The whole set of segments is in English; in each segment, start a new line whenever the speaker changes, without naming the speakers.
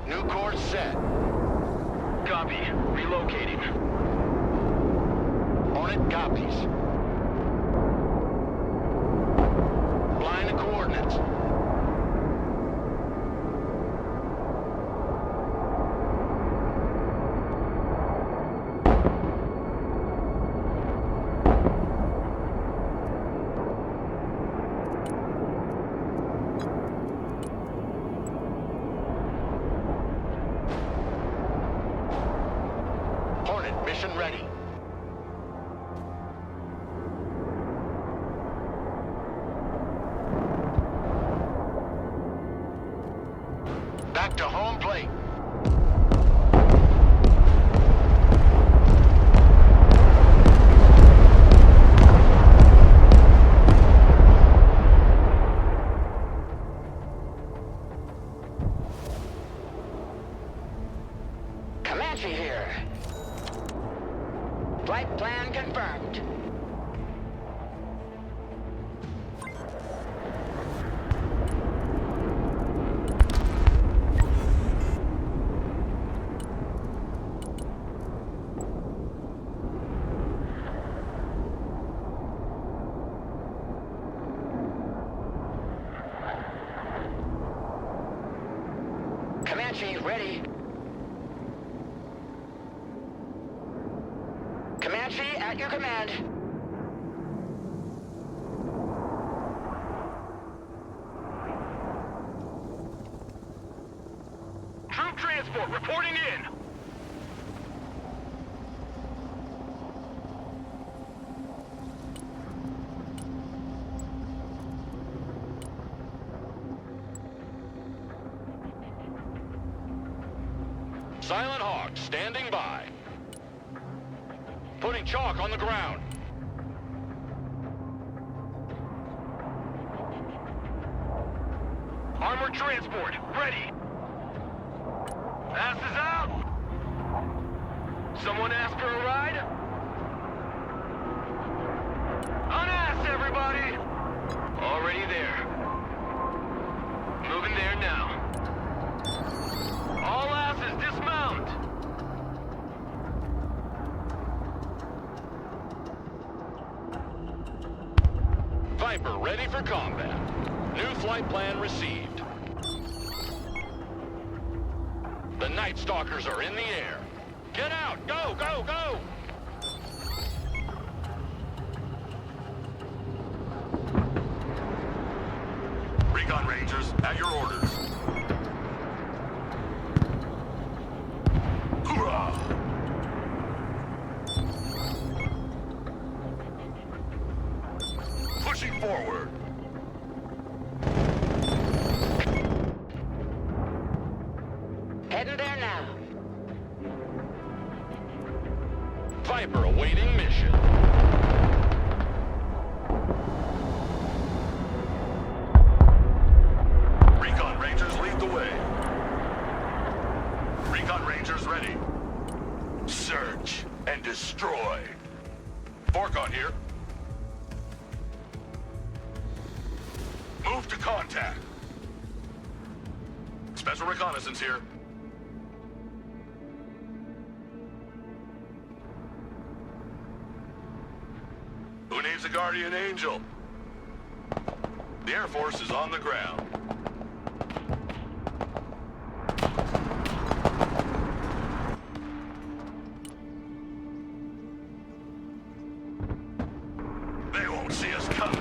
New course set.
Copy. Relocating.
Hornet copies. Flying the coordinates. Hornet mission ready. Back to home plate.
Comanche here. Flight plan confirmed. Comanche ready. Comanche at your command.
Troop transport reporting in.
Silent Hawk standing by. Putting chalk on the ground.
Armored transport ready. Ass is out. Someone ask for a ride? Unass, everybody. Already there. Moving there now. All asses dismount.
Viper ready for combat. New flight plan received. The Night Stalkers are in the air. Get out! Go, go, go!
Recon Rangers, at your orders. Hoorah! Pushing forward.
Heading there now.
Viper awaiting mission.
Recon Rangers lead the way. Recon Rangers ready. Search and destroy. Forcon here. Move to contact. Special reconnaissance here. Who needs a guardian angel? The Air Force is on the ground. They won't see us coming.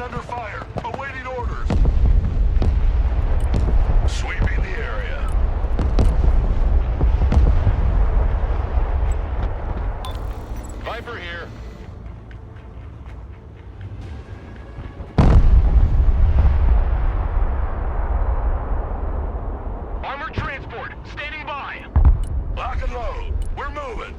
and under fire. Awaiting orders. Sweeping the area.
Viper here.
Armored transport, standing by.
Lock and load. We're moving.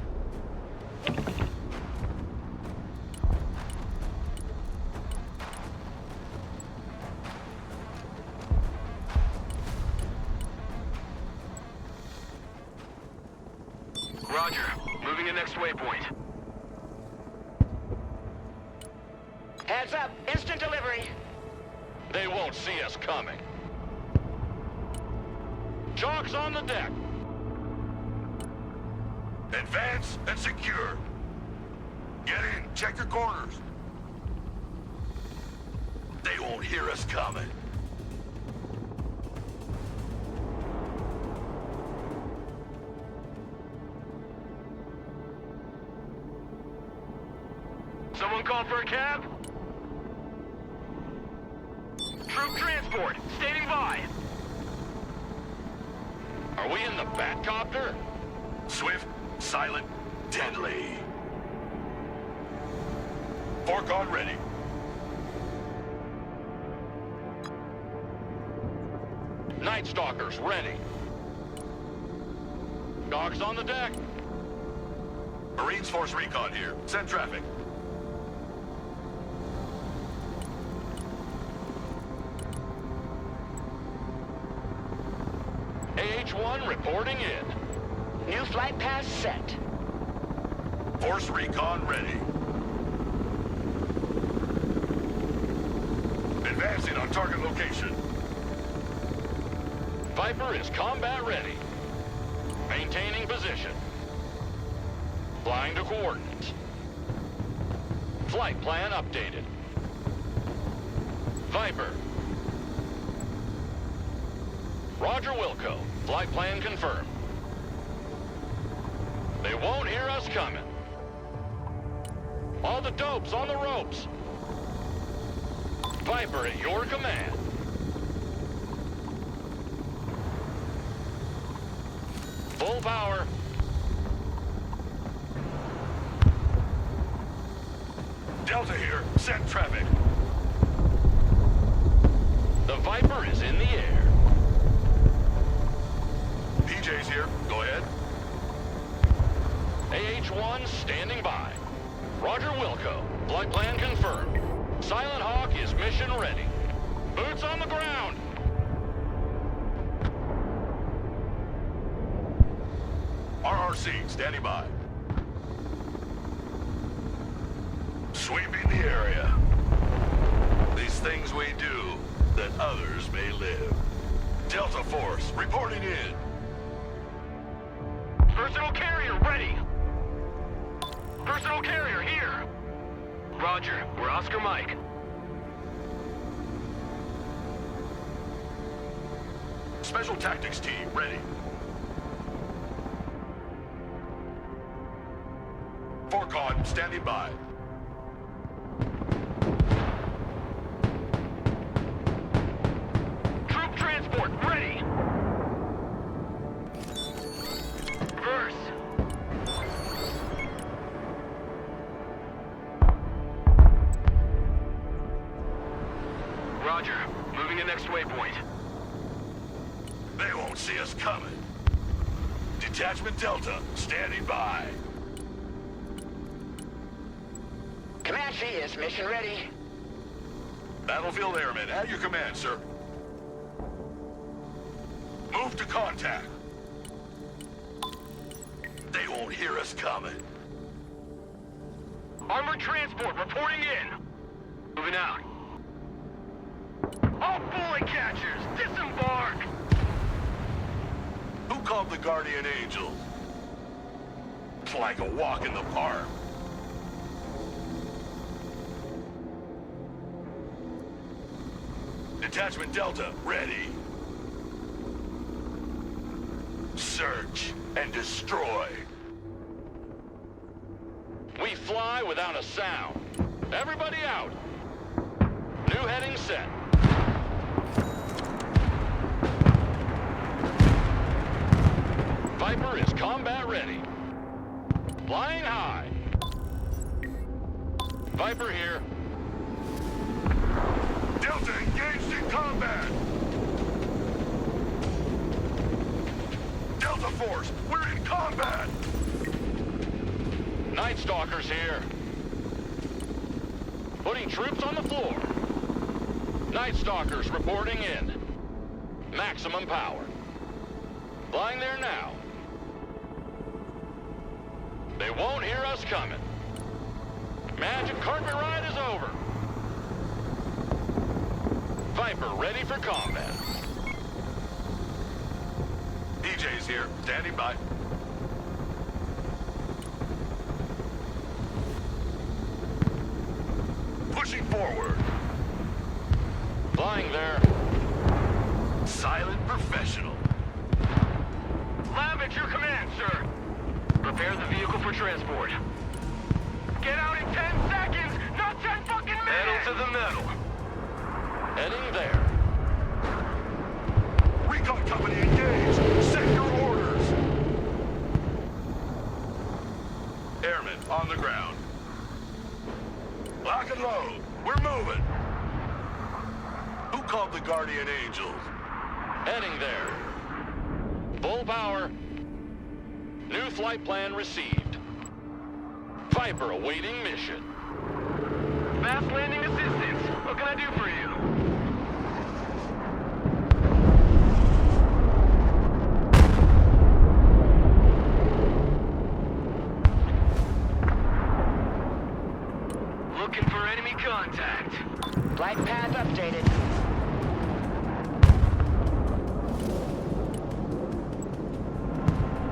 Roger. Moving to next waypoint.
Heads up, instant delivery.
They won't see us coming. Chalk's on the deck.
Advance and secure. Get in. Check your corners. They won't hear us coming.
Someone call for a cab? Troop transport, standing by.
Are we in the Batcopter?
Swift, silent, deadly. Fork on ready.
Night Stalkers ready. Dogs on the deck.
Marines Force Recon here. Send traffic.
AH-1 reporting in.
New flight path set.
Force Recon ready. Advancing on target location.
Viper is combat ready. Maintaining position. Flying to coordinates. Flight plan updated. Viper. Roger Wilco. Flight plan confirmed. They won't hear us coming. All the dopes on the ropes. Viper at your command. Full power.
Delta here. Send traffic.
The Viper is in the air.
PJ's here. Go ahead.
AH-1 standing by. Roger Wilco. Flight plan confirmed. Silent Hawk is mission ready. Boots on the ground.
RRC standing by. Sweeping the area. These things we do that others may live. Delta Force reporting in.
Personal carrier ready. Personal carrier here. Roger, we're Oscar Mike.
Special Tactics team ready. Forcon standing by.
Troop transport ready. Reverse. Roger, moving to next waypoint.
They won't see us coming. Detachment Delta standing by.
Comanche is mission ready.
Battlefield Airmen at your command, sir. Move to contact. They won't hear us coming.
Armored transport reporting in. Moving out. All bullet catchers, disembark!
Who called the Guardian Angels? It's like a walk in the park. Detachment Delta, ready. Search and destroy.
We fly without a sound. Everybody out. New heading set. Viper is combat ready. Flying high. Viper here.
Delta engaged in combat. Delta Force, we're in combat.
Night Stalkers here. Putting troops on the floor. Night Stalkers reporting in. Maximum power. Flying there now. They won't hear us coming. Magic carpet ride is over. Viper ready for combat.
DJ's here, standing by. Pushing forward.
Flying there.
Silent professional.
Lab at your command, sir. Prepare the vehicle for transport. Get out in 10 seconds, not 10 fucking minutes! Metal to the metal.
Heading there.
Recon company engaged. Set your orders. Airmen on the ground. Lock and load. We're moving. Who called the Guardian Angels?
Heading there. Full power. New flight plan received. Viper awaiting mission.
Fast landing assistance. What can I do for you? Looking for enemy contact.
Flight path updated.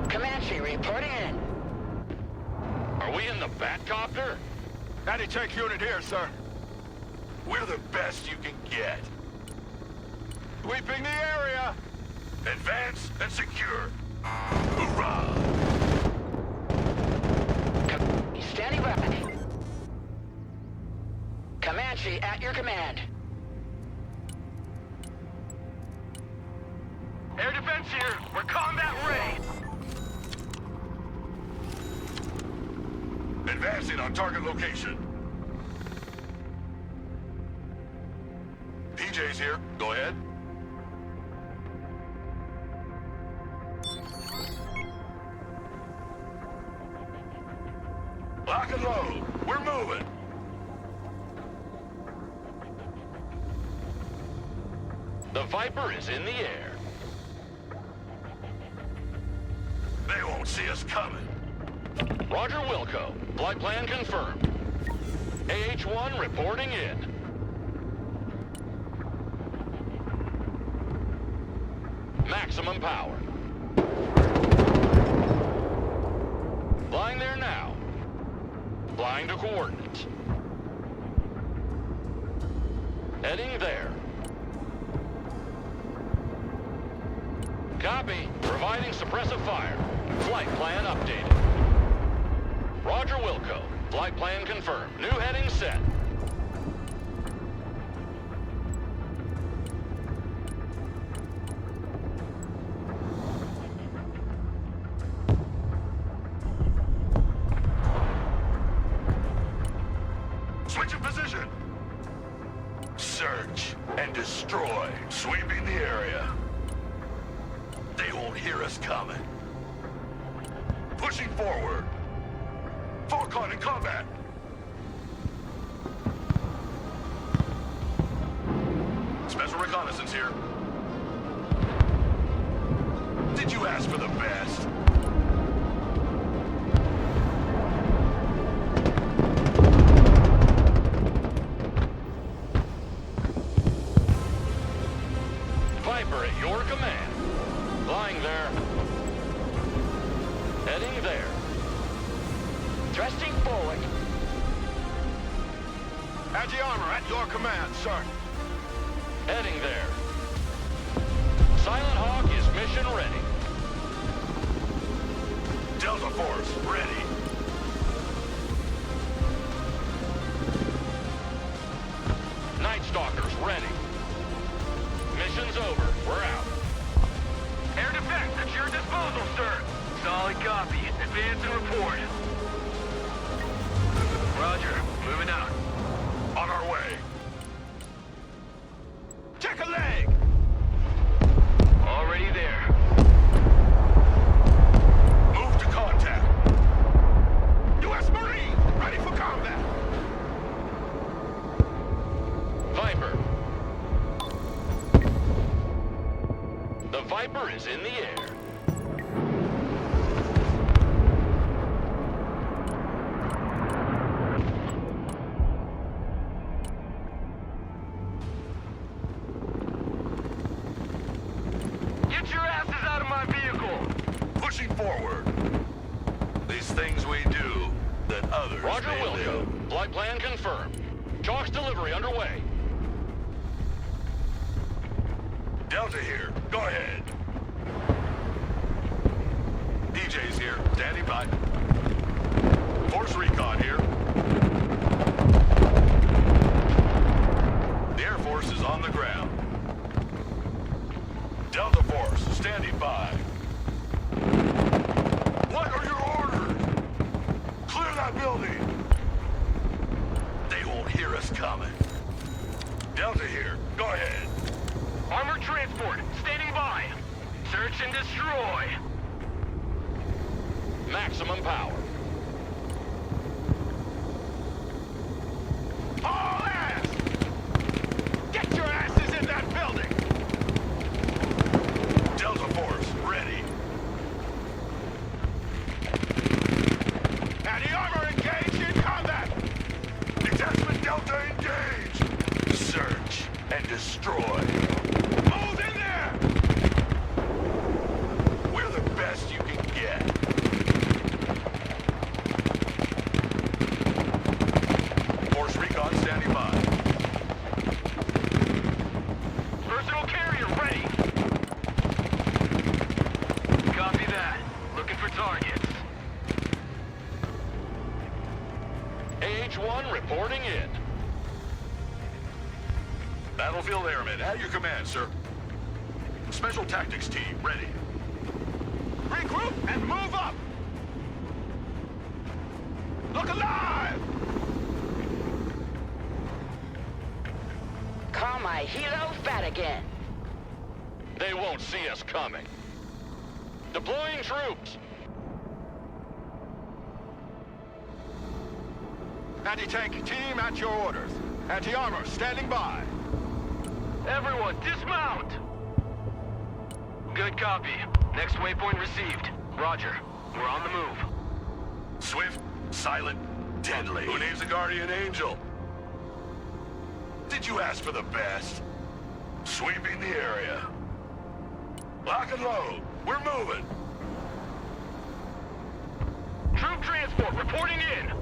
Comanche reporting in.
Are we in the Batcopter?
Anti-tank unit here, sir. We're the best you can get. Sweeping the area. Advance and secure. Hoorah!
Standing by. Comanche at your command.
Air defense here. We're combat ready.
Advancing on target location. PJ's here. Go ahead. Lock and load. We're moving.
The Viper is in the air.
They won't see us coming.
Roger Wilco. Flight plan confirmed. AH-1 reporting in. Maximum power. Flying there now. Flying to coordinates. Heading there. Copy. Providing suppressive fire. Flight plan updated. Roger Wilco. Flight plan confirmed. New heading set.
Switch of position. Search and destroy. Sweeping the area. They won't hear us coming. Pushing forward. Falcon in combat. Special reconnaissance here. Did you ask for the best?
Viper at your command. Flying there. Heading there.
Thrusting forward.
Agi-armor at your command, sir.
Heading there. Silent Hawk is mission ready.
Delta Force, ready.
Night Stalkers ready. Mission's over. We're out.
Air defense at your disposal, sir. Solid copy. Advance and report. Roger. Moving out.
On our way.
Check a leg! Already there.
Move to contact. U.S. Marine, ready for combat.
Viper. The Viper is in the air.
Get your asses out of my vehicle!
Pushing forward. These things we do that others
Roger
may
Wilco.
live.
Flight plan confirmed. Chalk's delivery underway.
Delta here. Go ahead. DJ's here. Standing by. Force Recon here. The Air Force is on the ground. Delta Force, standing by. What are your orders? Clear that building. They won't hear us coming. Delta here. Go ahead.
Armored transport, standing by. Search and destroy.
Maximum power.
All ass! Get your asses in that building!
Delta Force, ready.
Anti-armor engaged in combat!
Detachment Delta engaged. Search and destroy.
Move in there!
We're the best you can get. Force Recon standing by.
Personal carrier ready! Copy that. Looking for targets.
AH-1 reporting in.
Battlefield Airmen, at your command, sir. Special Tactics Team, ready.
Regroup and move up! Look alive!
Call my helo fat again.
They won't see us coming. Deploying troops.
Anti-tank team at your orders. Anti-armor standing by. Everyone, dismount! Good copy. Next waypoint received. Roger. We're on the move.
Swift, silent, deadly. Who names a guardian angel? Did you ask for the best? Sweeping the area. Lock and load. We're moving.
Troop transport reporting in.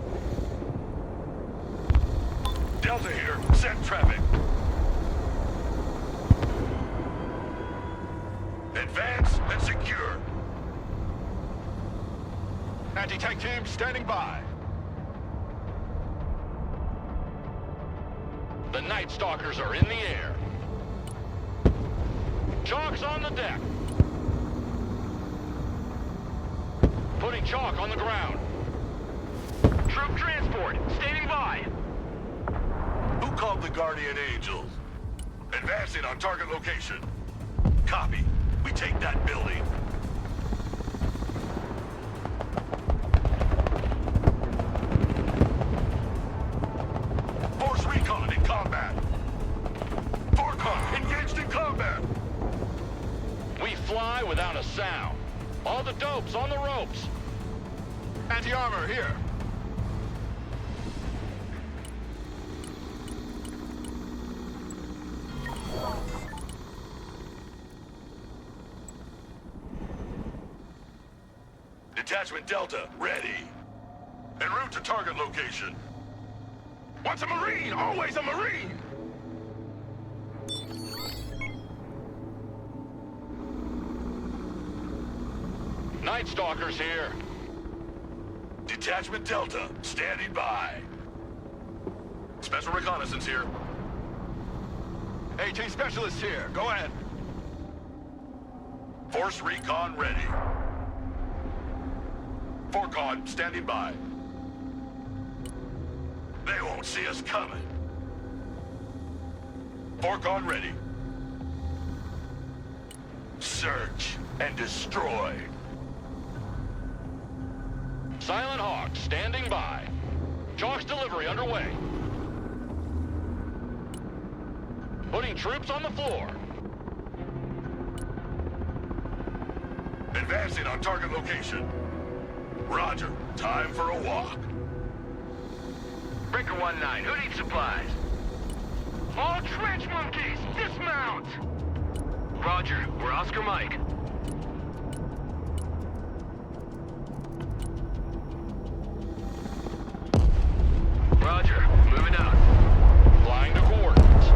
Delta here. Send traffic. Advance and secure.
Anti-tank team standing by.
The Night Stalkers are in the air. Chalk's on the deck. Putting Chalk on the ground.
Troop transport standing by.
Who called the guardian angels? Advancing on target location. Copy. We take that building. Force Recon in combat. Forcon engaged in combat.
We fly without a sound. All the dopes on the ropes.
Anti-armor here.
Detachment Delta, ready. En route to target location.
Once a Marine, always a Marine!
Night Stalkers here.
Detachment Delta, standing by. Special reconnaissance here.
AT specialist here. Go ahead.
Force recon ready. Forcon standing by. They won't see us coming. Forcon ready. Search and destroy.
Silent Hawk standing by. Chalk's delivery underway. Putting troops on the floor.
Advancing on target location. Roger. Time for a walk.
Breaker 1-9, who needs supplies? All trench monkeys, dismount! Roger, we're Oscar Mike. Roger, moving out.
Flying to coordinates.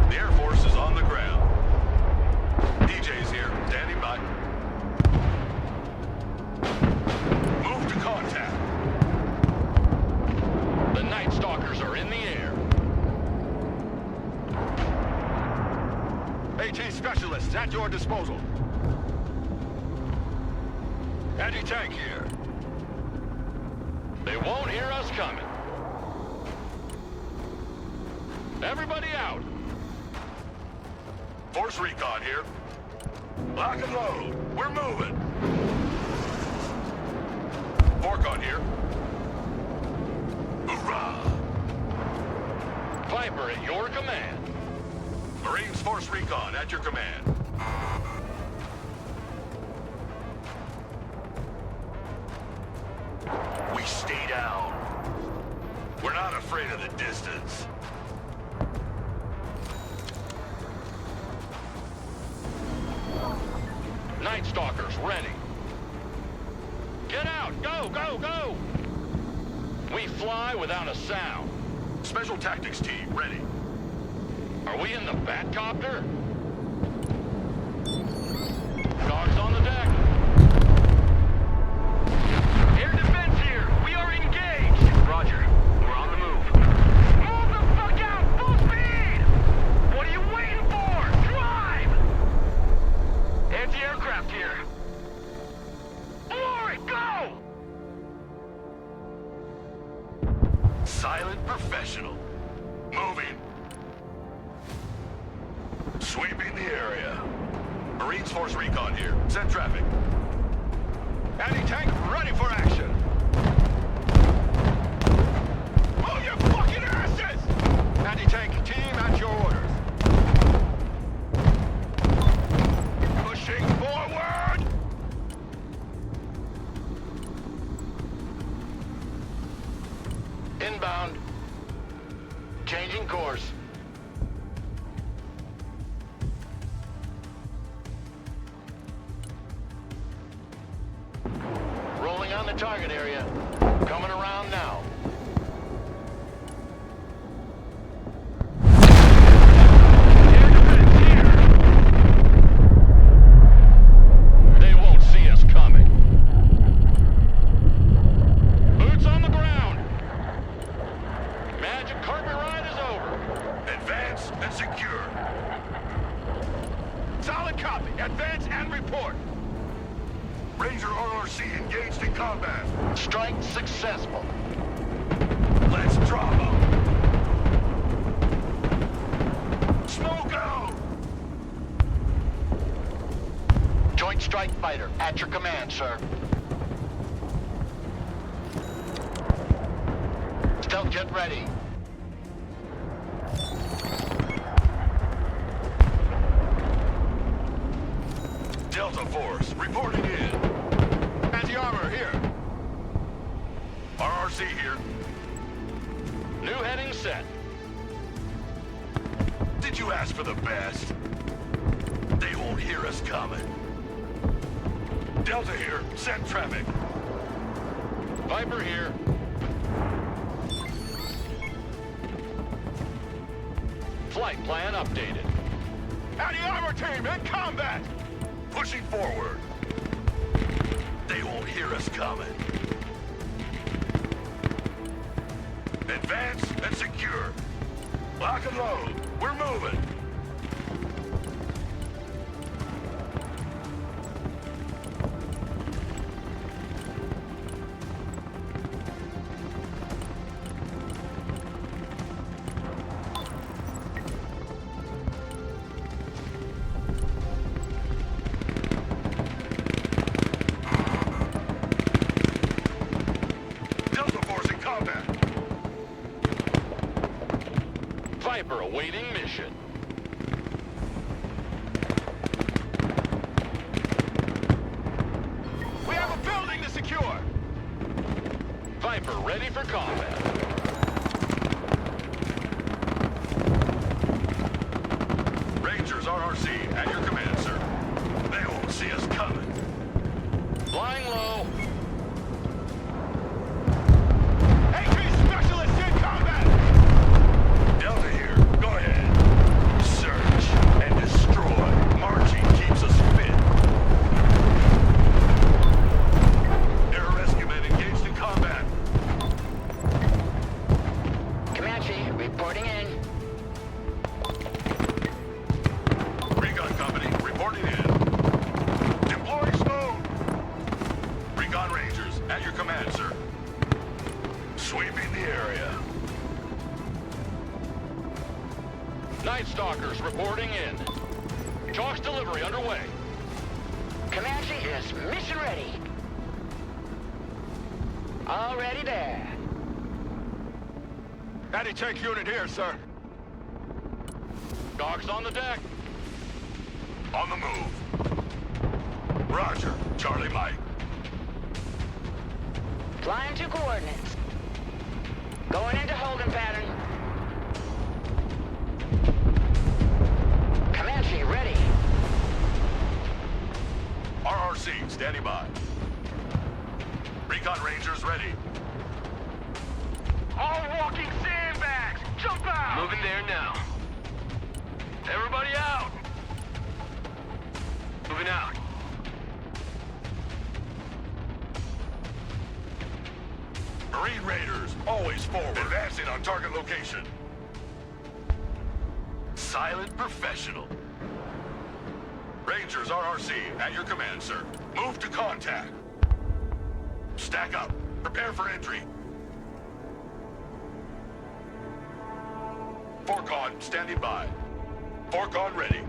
The Air Force is on the ground. DJ's here, standing by. Move to contact.
The Night Stalkers are in the air.
AT specialist at your disposal. Anti-tank here.
They won't hear us coming. Everybody out.
Force recon here. Lock and load. We're moving. Forcon here. Hoorah!
Viper at your command.
Marines Force recon at your command. We stay down. We're not afraid of the distance.
Night Stalkers ready. Get out! Go, go, go! We fly without a sound.
Special tactics team ready.
Are we in the Batcopter? Dogs on the deck.
Air defense here, we are engaged. Roger, we're on the move. Move the fuck out, full speed! What are you waiting for? Drive! Anti-aircraft here. Floor it, go!
Silent professional. Moving. Sweeping the area. Marines Force recon here. Send traffic.
Anti-tank ready for action. Move your fucking asses! Anti-tank team at your orders. Pushing forward!
Inbound. Changing course. Rolling on the target area. Coming around now.
Air defense here.
They won't see us coming. Boots on the ground. Magic carpet ride is over.
Advance and secure.
Solid copy. Advance and report.
Ranger RRC engaged in combat.
Strike successful.
Let's drop them. Smoke out!
Joint Strike Fighter at your command, sir. Stealth jet ready.
Delta Force reporting in.
Anti-armor here.
RRC here.
New heading set.
Did you ask for the best? They won't hear us coming. Delta here. Send traffic.
Viper here. Flight plan updated.
Anti-armor team in combat.
Pushing forward. They won't hear us coming. Advance and secure. Lock and load. We're moving. Delta Force in combat.
Viper awaiting mission.
We have a building to secure.
Viper ready for combat.
Rangers RRC at your command, sir. They won't see us coming.
Flying low.
AT specialists in combat.
Delta here. Go ahead. Search and destroy. Marching keeps us fit. Air rescue men engaged in combat.
Comanche, reporting in.
Recon company reporting in. Deploy smoke. Recon Rangers at your command, sir. Sweeping the area.
Night Stalkers reporting in. Chalk's delivery underway.
Comanche is mission ready. Already there.
Anti-tank unit here, sir.
Dogs on the deck.
On the move. Roger. Charlie Mike.
Flying to coordinates. Going into holding pattern. Comanche ready.
RRC standing by. Recon Rangers ready.
All walking sandbags! Jump out! Moving there now. Everybody out! Moving out.
Marine Raiders, always forward. Advancing on target location. Silent professional. Rangers RRC at your command, sir. Move to contact. Stack up. Prepare for entry. Forcon standing by. Forcon ready.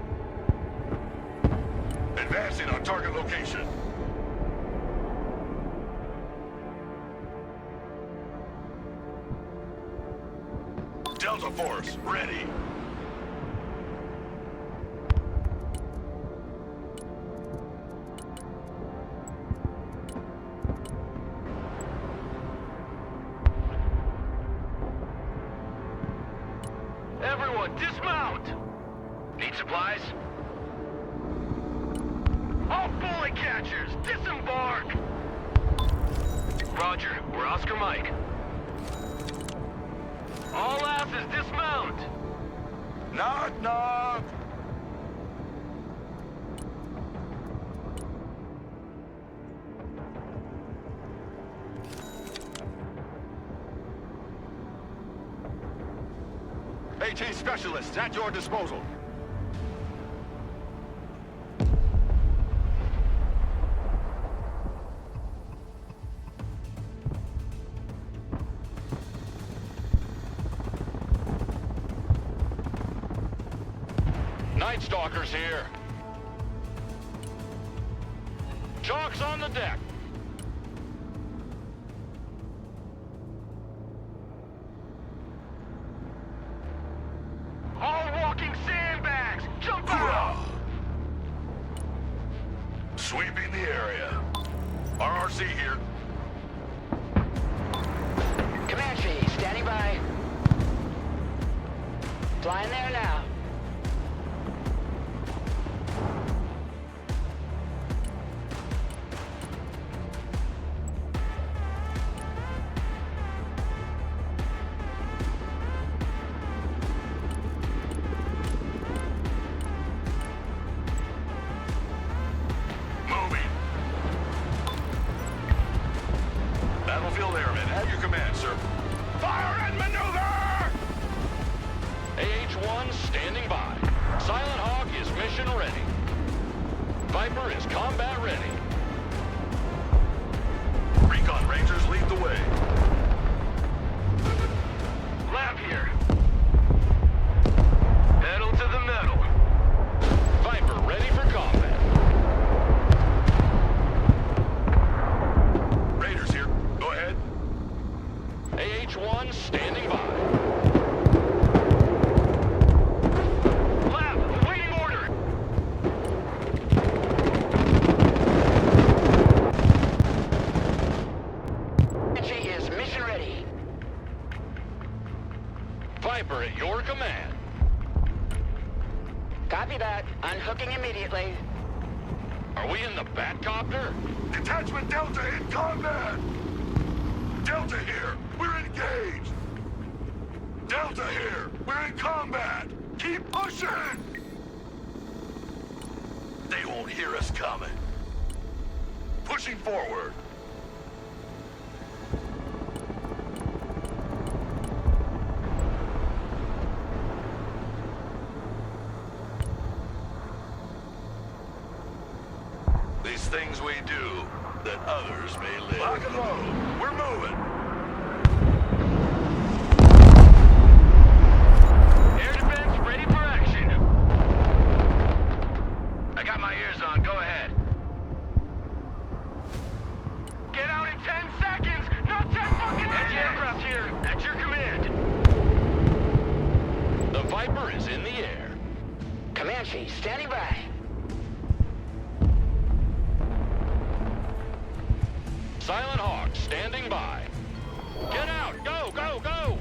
Advancing on target location. Delta Force ready.
Everyone, dismount! Need supplies? All bullet catchers, disembark! Roger, we're Oscar Mike. All asses, dismount!
Knock, knock.
AT specialists at your disposal.
Night Stalkers here. Chalk's on the deck.
All walking sandbags! Jump out!
Hoorah! Sweeping the area. RRC here.
Comanche, standing by. Flying there now.
Moving. Battlefield Airmen at your command, sir.
Fire and maneuver!
AH-1 standing by. Silent Hawk is mission ready. Viper is combat ready.
Recon Rangers lead the way.
Lab here. Pedal to the metal.
Viper ready for combat.
Raiders here. Go ahead.
AH-1 standing by.
Lab, awaiting order.
Energy is mission ready.
Viper at your command.
Copy that. Unhooking immediately.
Are we in the Batcopter?
Detachment Delta in combat! Delta here. We're engaged. Delta here. We're in combat. Keep pushing! They won't hear us coming. Pushing forward. These things we do that others may live. Lock and load. We're moving.
Air defense ready for action. I got my ears on. Go ahead. Get out in 10 seconds. Not 10 fucking minutes. Anti-aircraft here. At your command.
The Viper is in the air.
Comanche, standing by.
Silent Hawk standing by. Get out! Go, go, go!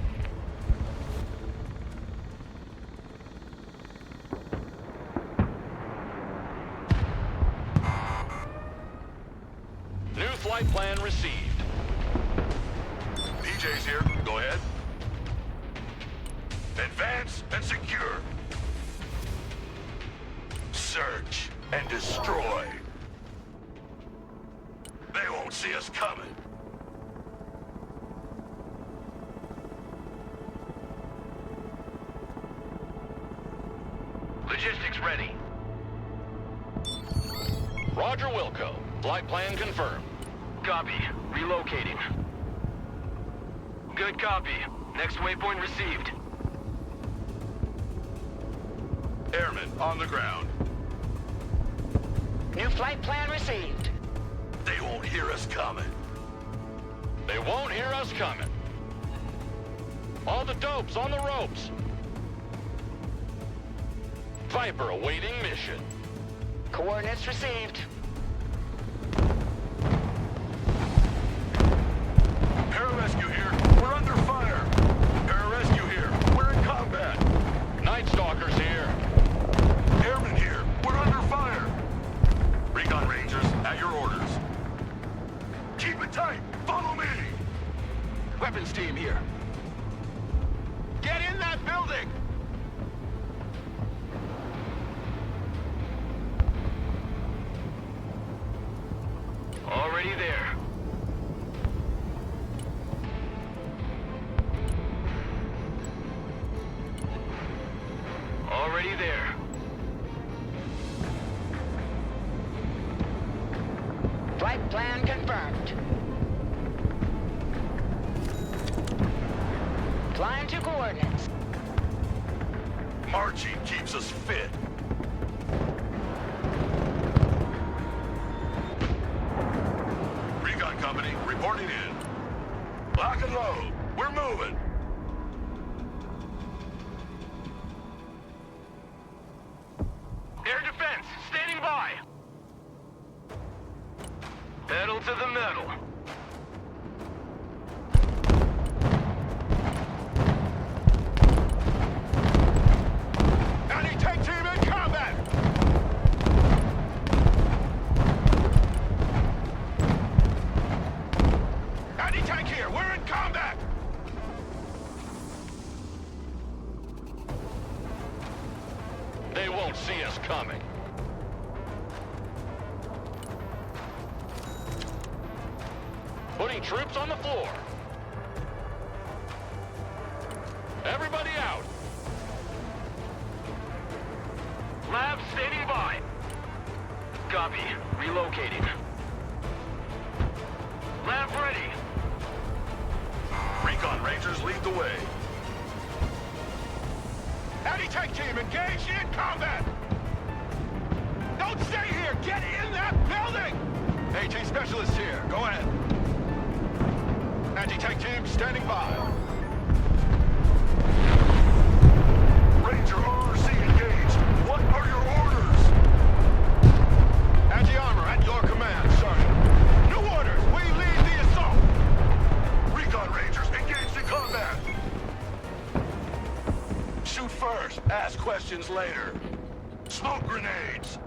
New flight plan received.
DJ's here. Go ahead. Advance and secure. Search and destroy. They won't see us coming.
Logistics ready.
Roger Wilco. Flight plan confirmed.
Copy. Relocating. Good copy. Next waypoint received.
Airmen on the ground.
New flight plan received.
They won't hear us coming.
They won't hear us coming. All the dopes on the ropes. Viper awaiting mission.
Coordinates received.
Pararescue here. We're under fire. Pararescue here. We're in combat.
Night Stalkers here.
Airmen here. We're under fire. Recon Rangers, at your orders. Keep it tight. Follow me.
Weapons team here. Get in that building!
Already there. Already there.
Flight plan confirmed. Flying to coordinates.
Marching keeps us fit. Recon Company reporting in. Lock and load. We're moving.
Air defense, standing by. Pedal to the metal.
Anti-tank team in combat! Anti-tank here, we're in combat!
They won't see us coming. Putting troops on the floor. Everybody out.
Lab standing by. Copy. Relocating. Lab ready.
Recon Rangers lead the way.
Anti-tank team engaged in combat! Don't stay here! Get in that building! AT specialist here. Go ahead. Anti-tank team standing by.
Ranger RRC engaged. What are your orders?
Anti-armor at your command, Sergeant. New orders! We lead the assault!
Recon Rangers engaged in combat. Shoot first, ask questions later. Smoke grenades.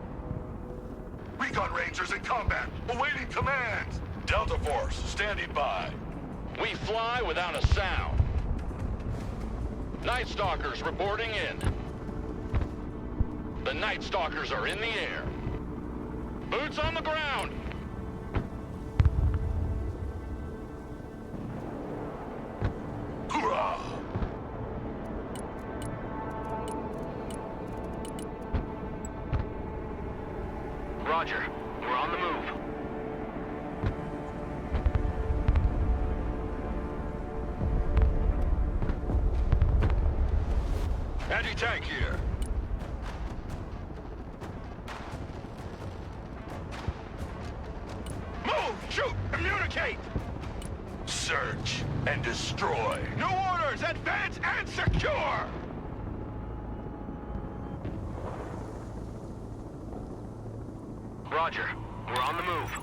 Recon Rangers in combat, awaiting commands. Delta Force, standing by.
We fly without a sound. Night Stalkers reporting in. The Night Stalkers are in the air. Boots on the ground.
Hoorah!
Roger. We're on the move.
Anti-tank here. Move! Shoot! Communicate!
Search and destroy.
New orders! Advance and secure!
Roger. We're on the move.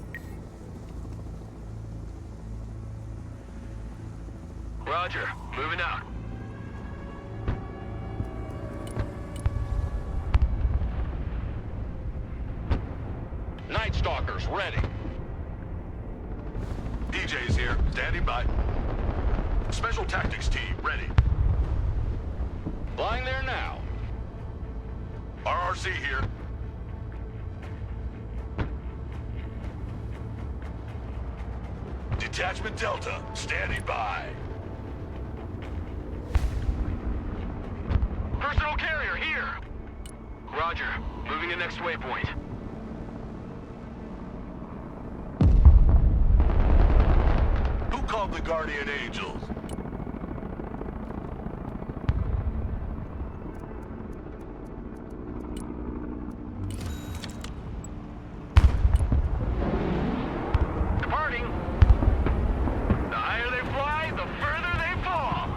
Roger. Moving out.
Night Stalkers ready.
DJ's here, standing by. Special Tactics team, ready.
Flying there now.
RRC here. Detachment Delta, standing by.
Personal carrier here. Roger. Moving to next waypoint.
Who called the Guardian Angels?
Departing. The higher they fly, the further they fall.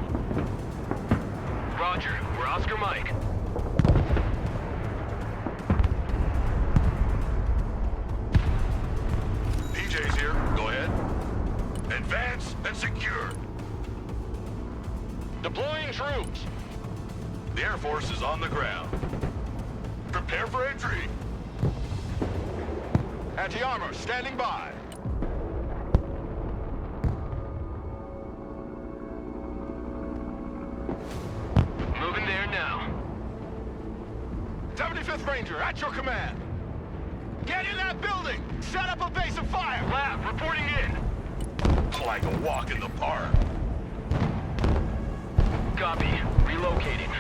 Roger. We're Oscar Mike.
DJ's here, go ahead. Advance and secure.
Deploying troops.
The Air Force is on the ground. Prepare for entry.
Anti-armor standing by.
Moving there now.
75th Ranger at your command. Get in that building! Set up a base of fire!
Lab, reporting in.
Like a walk in the park.
Copy. Relocating.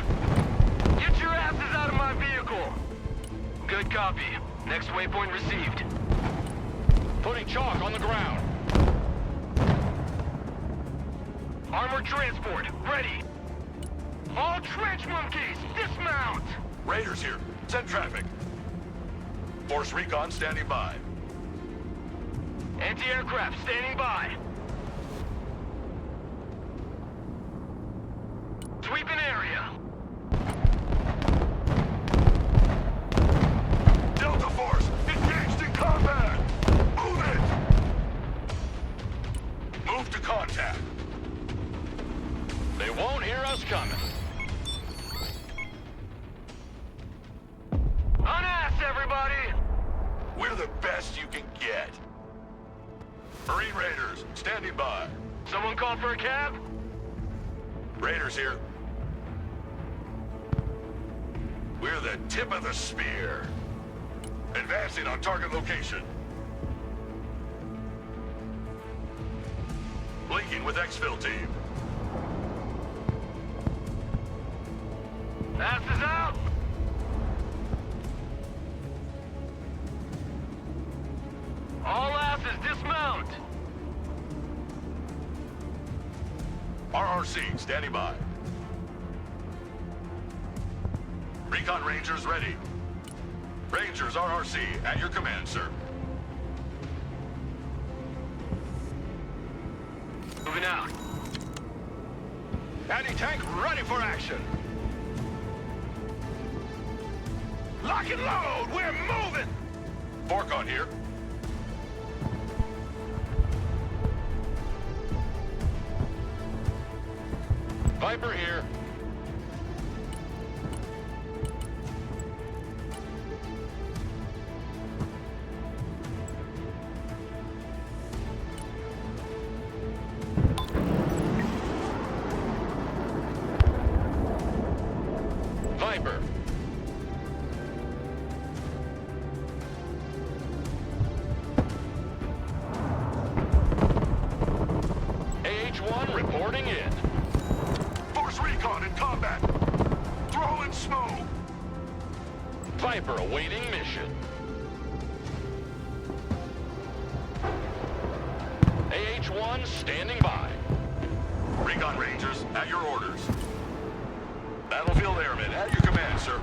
Get your asses out of my vehicle. Good copy. Next waypoint received.
Putting chalk on the ground.
Armored transport, ready. All trench monkeys, dismount!
Raiders here, send traffic. Force Recon standing by.
Anti-aircraft standing by. Sweeping area.
Delta Force, engaged in combat! Move it! Move to contact.
They won't hear us coming.
Unass, everybody!
We're the best you can get. Marine Raiders, standing by.
Someone call for a cab?
Raiders here. We're the tip of the spear. Advancing on target location. Linking with exfil team.
Asses out!
RRC, standing by. Recon Rangers ready. Rangers, RRC, at your command, sir.
Moving out.
Anti-tank ready for action. Lock and load! We're moving!
Forcon here.
Viper here. Viper. AH-1 reporting in.
Force Recon in combat. Throwing smoke.
Viper awaiting mission. AH-1 standing by.
Recon Rangers, at your orders. Battlefield Airmen, at your command, sir.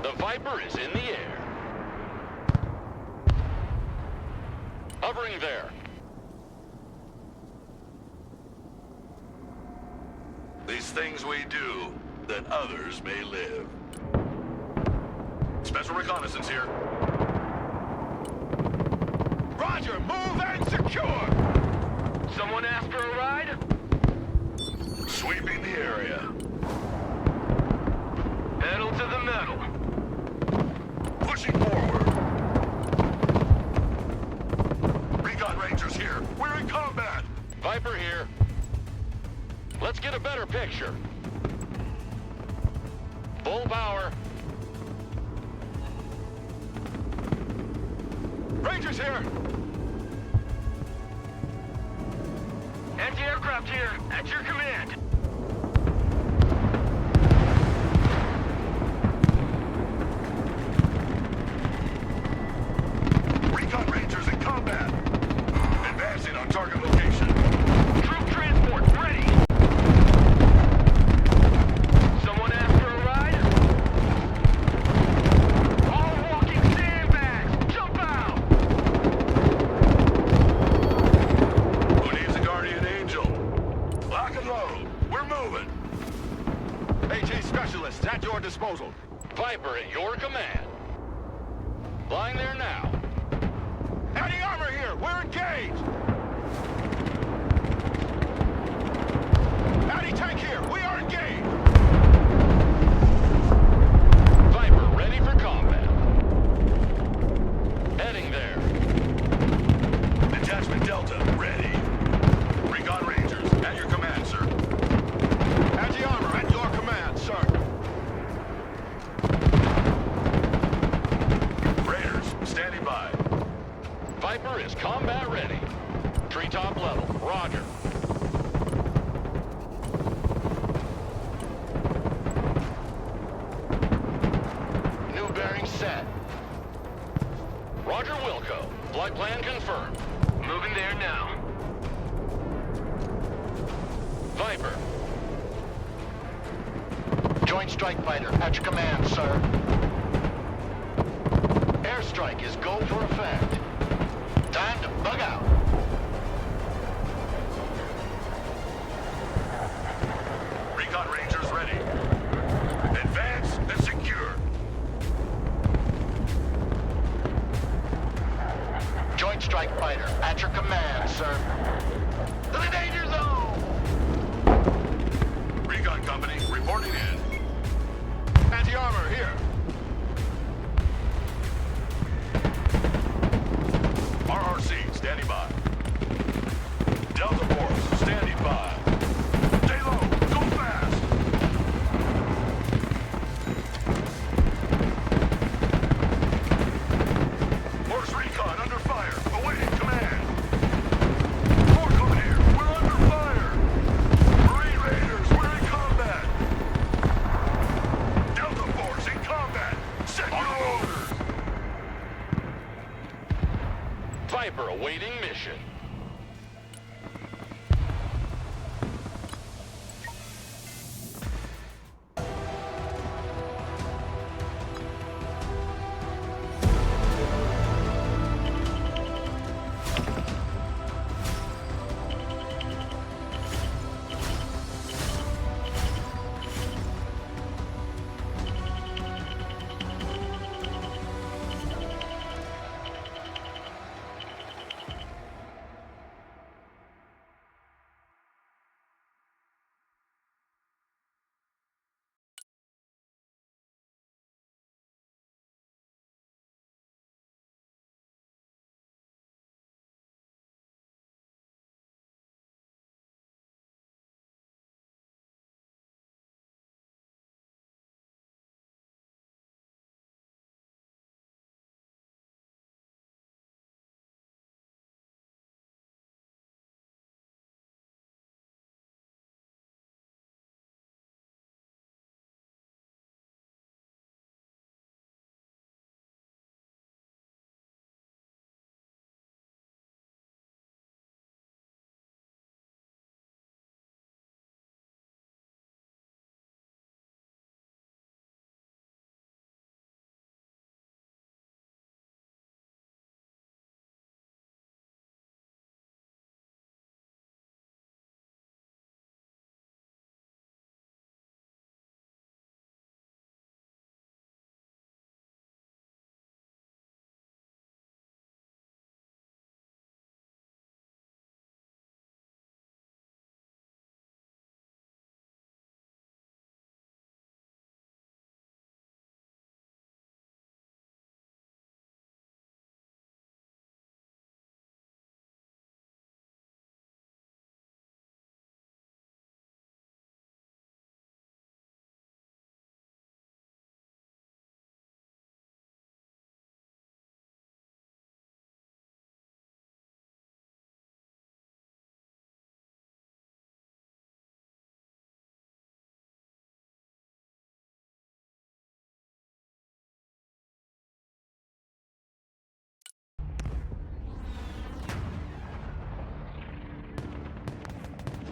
The Viper is in the air. Hovering there.
These things we do, that others may live. Special reconnaissance here.
Roger, move and secure!
Someone asked for a ride?
Sweeping the area.
Pedal to the metal.
Pushing forward. Recon Rangers here. We're in combat.
Viper here. Let's get a better picture. Full power.
Rangers here!
Anti-aircraft here, at your command.
Recon Rangers in combat. Advancing on target location.
Troop transport ready. Someone asked for a ride? All walking sandbags! Jump out!
Who needs a guardian angel? Lock and load. We're moving.
AT specialists at your disposal.
Viper at your command. Flying there now.
Anti-armor here! We're engaged! Anti-tank here! We are engaged!
Viper ready for combat. Heading there.
Detachment Delta, ready. Recon Rangers, at your command, sir.
Anti-armor at your command, sir.
Raiders, standing by.
Viper is combat ready. Treetop level. Roger. New bearing set. Roger Wilco. Flight plan confirmed.
Moving there now.
Viper.
Joint Strike Fighter, at your command, sir. Airstrike is go for effect. Time to bug out.